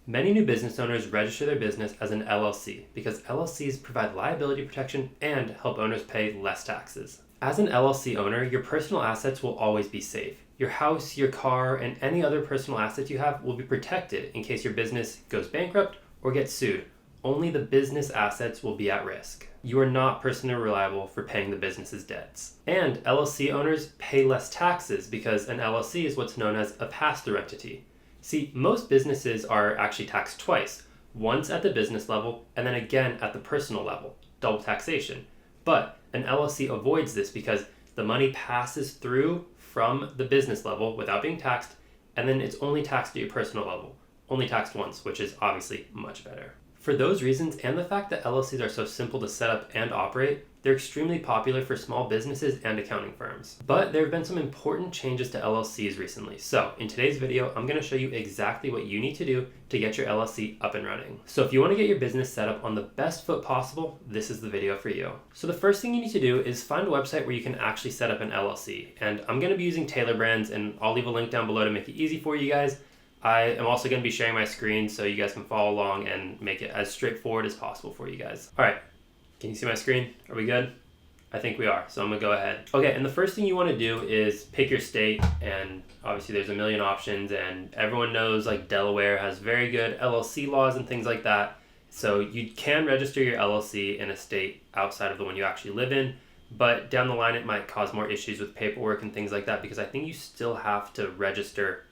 Many new business owners register their business as an LLC because LLCs provide liability protection and help owners pay less taxes. As an LLC owner, your personal assets will always be safe. Your house, your car, and any other personal assets you have will be protected in case your business goes bankrupt or gets sued. Only the business assets will be at risk. You are not personally reliable for paying the business's debts. And LLC owners pay less taxes because an LLC is what's known as a pass-through entity. See, most businesses are actually taxed twice, once at the business level and then again at the personal level, double taxation. But an LLC avoids this because the money passes through from the business level without being taxed, and then it's only taxed at your personal level, only taxed once, which is obviously much better. For those reasons and the fact that LLCs are so simple to set up and operate, they're extremely popular for small businesses and accounting firms. But there have been some important changes to LLCs recently. So in today's video, I'm going to show you exactly what you need to do to get your LLC up and running. So if you want to get your business set up on the best foot possible, this is the video for you. So the first thing you need to do is find a website where you can actually set up an LLC. And I'm going to be using Tailor Brands, and I'll leave a link down below to make it easy for you guys. I am also going to be sharing my screen so you guys can follow along and make it as straightforward as possible for you guys. All right, can you see my screen? Are we good? I think we are, so I'm gonna go ahead. Okay, and the first thing you wanna do is pick your state, and obviously there's a million options, and everyone knows like Delaware has very good LLC laws and things like that. So you can register your LLC in a state outside of the one you actually live in, but down the line it might cause more issues with paperwork and things like that, because I think you still have to register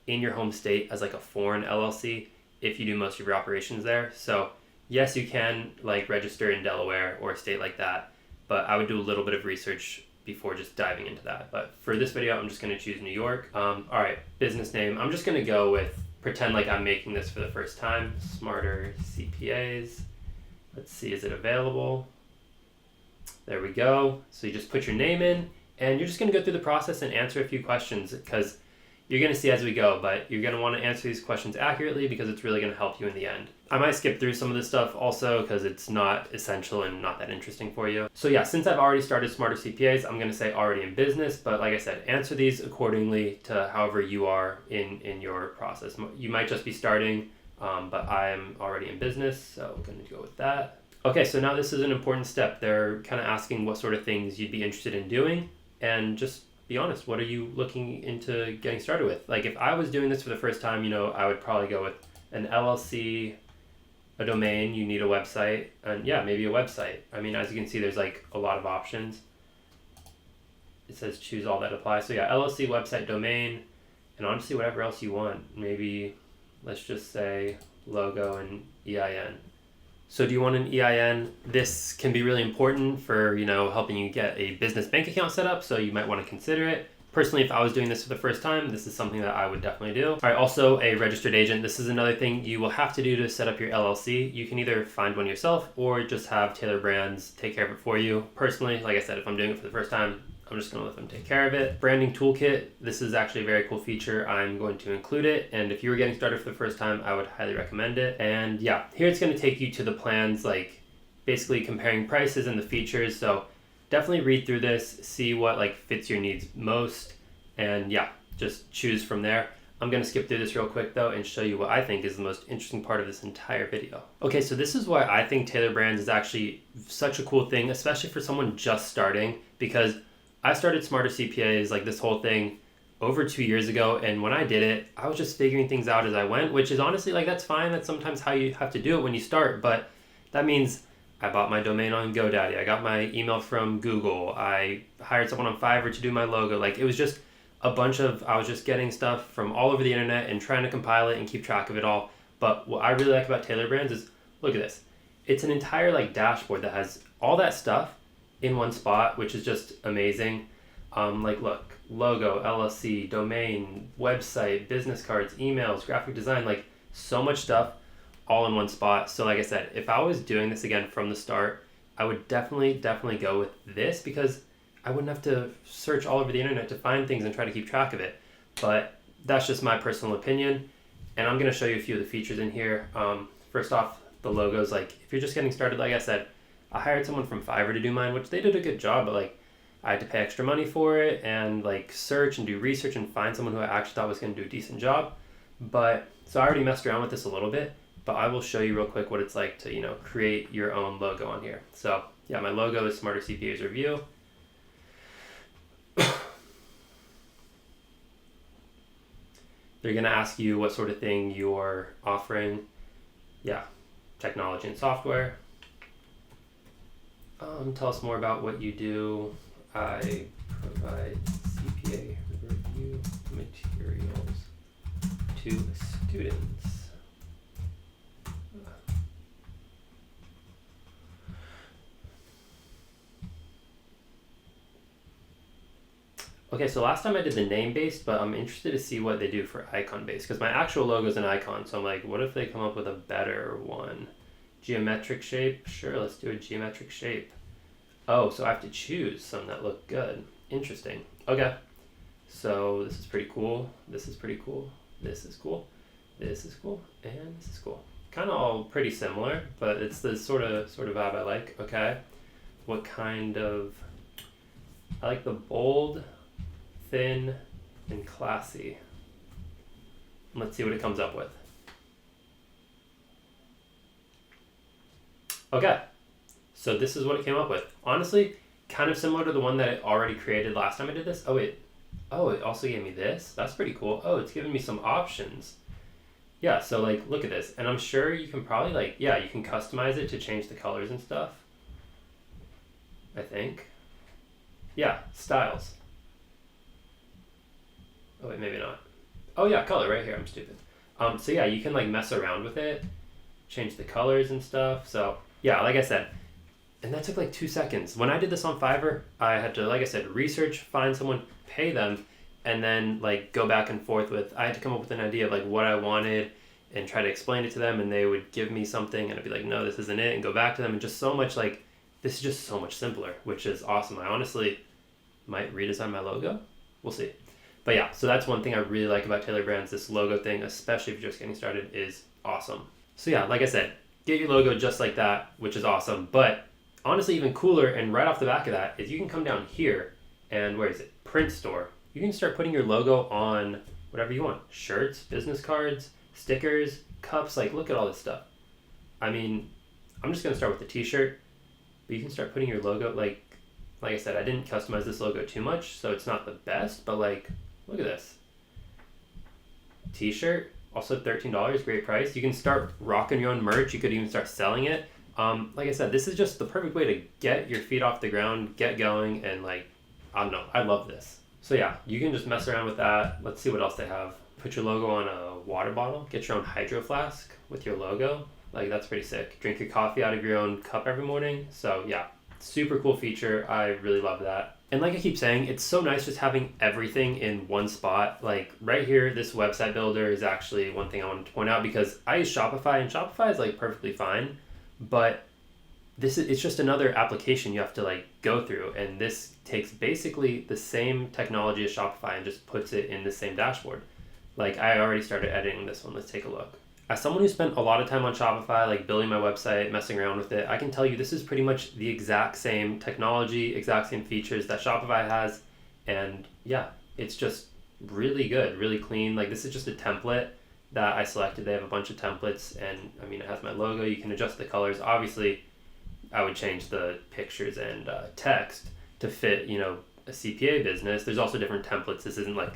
in your home state as like a foreign LLC if you do most of your operations there. So yes, you can like register in Delaware or a state like that, but I would do a little bit of research before just diving into that. But for this video, I'm just gonna choose New York. All right, business name. I'm just gonna go with, pretend like I'm making this for the first time, Smarter CPAs. Let's see, is it available? There we go. So you just put your name in, and you're just gonna go through the process and answer a few questions, because you're going to see as we go, but you're going to want to answer these questions accurately because it's really going to help you in the end. I might skip through some of this stuff also because it's not essential and not that interesting for you. So yeah, since I've already started Smarter CPAs, I'm going to say already in business, but like I said, answer these accordingly to however you are in your process. You might just be starting, but I'm already in business, so I'm going to go with that. Okay, so now this is an important step. They're kind of asking what sort of things you'd be interested in doing, and just be honest, what are you looking into getting started with? Like if I was doing this for the first time, I would probably go with an LLC, a domain, you need a website, and yeah, maybe a website. I mean, as you can see, there's like a lot of options. It says choose all that apply. So yeah, LLC, website, domain, and honestly, whatever else you want. Maybe let's just say logo and EIN. So do you want an EIN? This can be really important for, helping you get a business bank account set up, so you might want to consider it. Personally, if I was doing this for the first time, this is something that I would definitely do. All right, also a registered agent. This is another thing you will have to do to set up your LLC. You can either find one yourself or just have Tailor Brands take care of it for you. Personally, like I said, if I'm doing it for the first time, I'm just going to let them take care of it. Branding toolkit. This is actually a very cool feature. I'm going to include it. And if you were getting started for the first time, I would highly recommend it. And yeah, here it's going to take you to the plans, like basically comparing prices and the features. So definitely read through this, see what fits your needs most. And yeah, just choose from there. I'm going to skip through this real quick though and show you what I think is the most interesting part of this entire video. Okay, so this is why I think Tailor Brands is actually such a cool thing, especially for someone just starting, because I started Smarter CPAs, this whole thing, over 2 years ago, and when I did it, I was just figuring things out as I went, which is honestly, that's fine. That's sometimes how you have to do it when you start, but that means I bought my domain on GoDaddy, I got my email from Google, I hired someone on Fiverr to do my logo. It was just a bunch of, I was just getting stuff from all over the internet and trying to compile it and keep track of it all. But what I really like about Tailor Brands is, look at this. It's an entire dashboard that has all that stuff in one spot, which is just amazing. Look, logo, LLC, domain, website, business cards, emails, graphic design, so much stuff all in one spot. So like I said, if I was doing this again from the start, I would definitely go with this, because I wouldn't have to search all over the internet to find things and try to keep track of it. But that's just my personal opinion. And I'm going to show you a few of the features in here. First off, the logos, if you're just getting started, like I said, I hired someone from Fiverr to do mine, which they did a good job, but I had to pay extra money for it and search and do research and find someone who I actually thought was going to do a decent job. But So I already messed around with this a little bit, but I will show you real quick what it's like to, create your own logo on here. So yeah, my logo is Smarter CPAs Review. They're going to ask you what sort of thing you're offering. Yeah, technology and software. Tell us more about what you do. I provide CPA review materials to students. Okay, so last time I did the name based, but I'm interested to see what they do for icon based, because my actual logo is an icon. So I'm like, what if they come up with a better one? Geometric shape? Sure, let's do a geometric shape. Oh, so I have to choose some that look good. Interesting. Okay. So this is pretty cool. This is pretty cool. This is cool. This is cool. And this is cool. Kind of all pretty similar, but it's the sort of vibe I like. Okay. What kind of... I like the bold, thin, and classy. Let's see what it comes up with. Okay, so this is what it came up with. Honestly, kind of similar to the one that I already created last time I did this. Oh wait, oh, it also gave me this. That's pretty cool. Oh, it's giving me some options. Yeah, so like, look at this. And I'm sure you can probably like, yeah, you can customize it to change the colors and stuff. I think. Yeah, styles. Oh wait, maybe not. Oh yeah, color right here. I'm stupid. So yeah, you can like mess around with it, change the colors and stuff. So yeah, like I said, and that took like 2 seconds. When I did this on Fiverr, I had to, like I said, research, find someone, pay them, and then like go back and forth with, I had to come up with an idea of like what I wanted and try to explain it to them, and they would give me something and I'd be like, no, this isn't it, and go back to them, and just so much like, this is just so much simpler, which is awesome. I honestly might redesign my logo. We'll see. But yeah, so that's one thing I really like about Tailor Brands. This logo thing, especially if you're just getting started, is awesome. So yeah, like I said, get your logo just like that, which is awesome. But honestly, even cooler, and right off the back of that, is you can come down here and where is it? Print store. You can start putting your logo on whatever you want. Shirts, business cards, stickers, cups, like look at all this stuff. I mean, I'm just gonna start with the t-shirt, but you can start putting your logo, like I said, I didn't customize this logo too much, so it's not the best, but like, look at this. T-shirt, also $13, great price. You can start rocking your own merch. You could even start selling it. Like I said, this is just the perfect way to get your feet off the ground, get going, and like, I don't know, I love this. So yeah, you can just mess around with that. Let's see what else they have. Put your logo on a water bottle, get your own hydro flask with your logo. Like, that's pretty sick. Drink your coffee out of your own cup every morning. So yeah, super cool feature. I really love that. And like I keep saying, it's so nice just having everything in one spot. Like right here, this website builder is actually one thing I wanted to point out, because I use Shopify, and Shopify is like perfectly fine, but it's just another application you have to like go through. And this takes basically the same technology as Shopify and just puts it in the same dashboard. Like I already started editing this one. Let's take a look. As someone who spent a lot of time on Shopify, like building my website, messing around with it, I can tell you this is pretty much the exact same technology, exact same features that Shopify has. And yeah, it's just really good, really clean. Like this is just a template that I selected. They have a bunch of templates, and I mean, it has my logo. You can adjust the colors. Obviously, I would change the pictures and text to fit, a CPA business. There's also different templates. This isn't like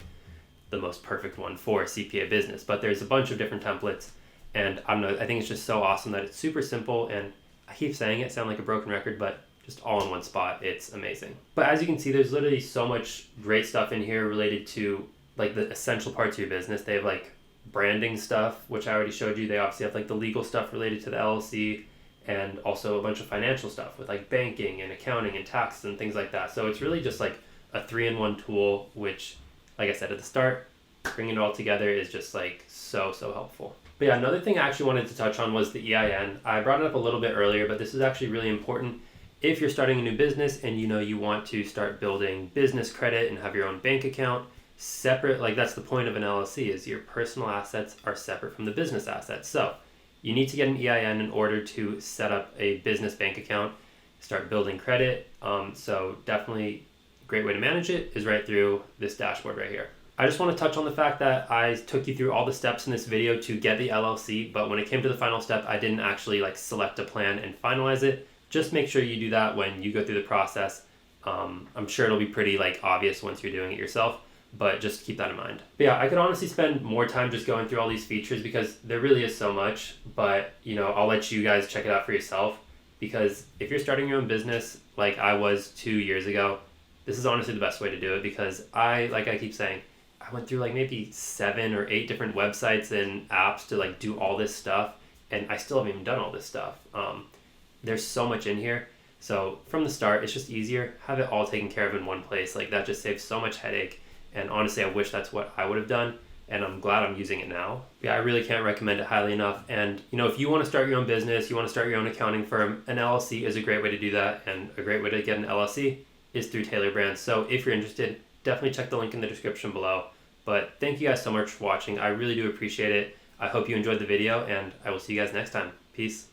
the most perfect one for a CPA business, but there's a bunch of different templates. And I don't know, I think it's just so awesome that it's super simple, and I keep saying it, sound like a broken record, but just all in one spot. It's amazing. But as you can see, there's literally so much great stuff in here related to like the essential parts of your business. They have like branding stuff, which I already showed you. They obviously have like the legal stuff related to the LLC, and also a bunch of financial stuff with like banking and accounting and taxes and things like that. So it's really just like a 3-in-1 tool, which, like I said at the start, bringing it all together is just like so helpful. But yeah, another thing I actually wanted to touch on was the EIN. I brought it up a little bit earlier, but this is actually really important if you're starting a new business and you want to start building business credit and have your own bank account separate. Like that's the point of an LLC, is your personal assets are separate from the business assets. So you need to get an EIN in order to set up a business bank account, start building credit. So definitely a great way to manage it is right through this dashboard right here. I just want to touch on the fact that I took you through all the steps in this video to get the LLC, but when it came to the final step, I didn't actually like select a plan and finalize it. Just make sure you do that when you go through the process. I'm sure it'll be pretty like obvious once you're doing it yourself, but just keep that in mind. But yeah, I could honestly spend more time just going through all these features because there really is so much, but I'll let you guys check it out for yourself, because if you're starting your own business like I was 2 years ago, this is honestly the best way to do it, because like I keep saying, I went through like maybe 7 or 8 different websites and apps to like do all this stuff, and I still haven't even done all this stuff. There's so much in here. So from the start, it's just easier. Have it all taken care of in one place. Like that just saves so much headache. And honestly, I wish that's what I would have done. And I'm glad I'm using it now. Yeah, I really can't recommend it highly enough. And if you want to start your own business, you want to start your own accounting firm, an LLC is a great way to do that. And a great way to get an LLC is through Tailor Brands. So if you're interested, definitely check the link in the description below. But thank you guys so much for watching. I really do appreciate it. I hope you enjoyed the video, and I will see you guys next time. Peace.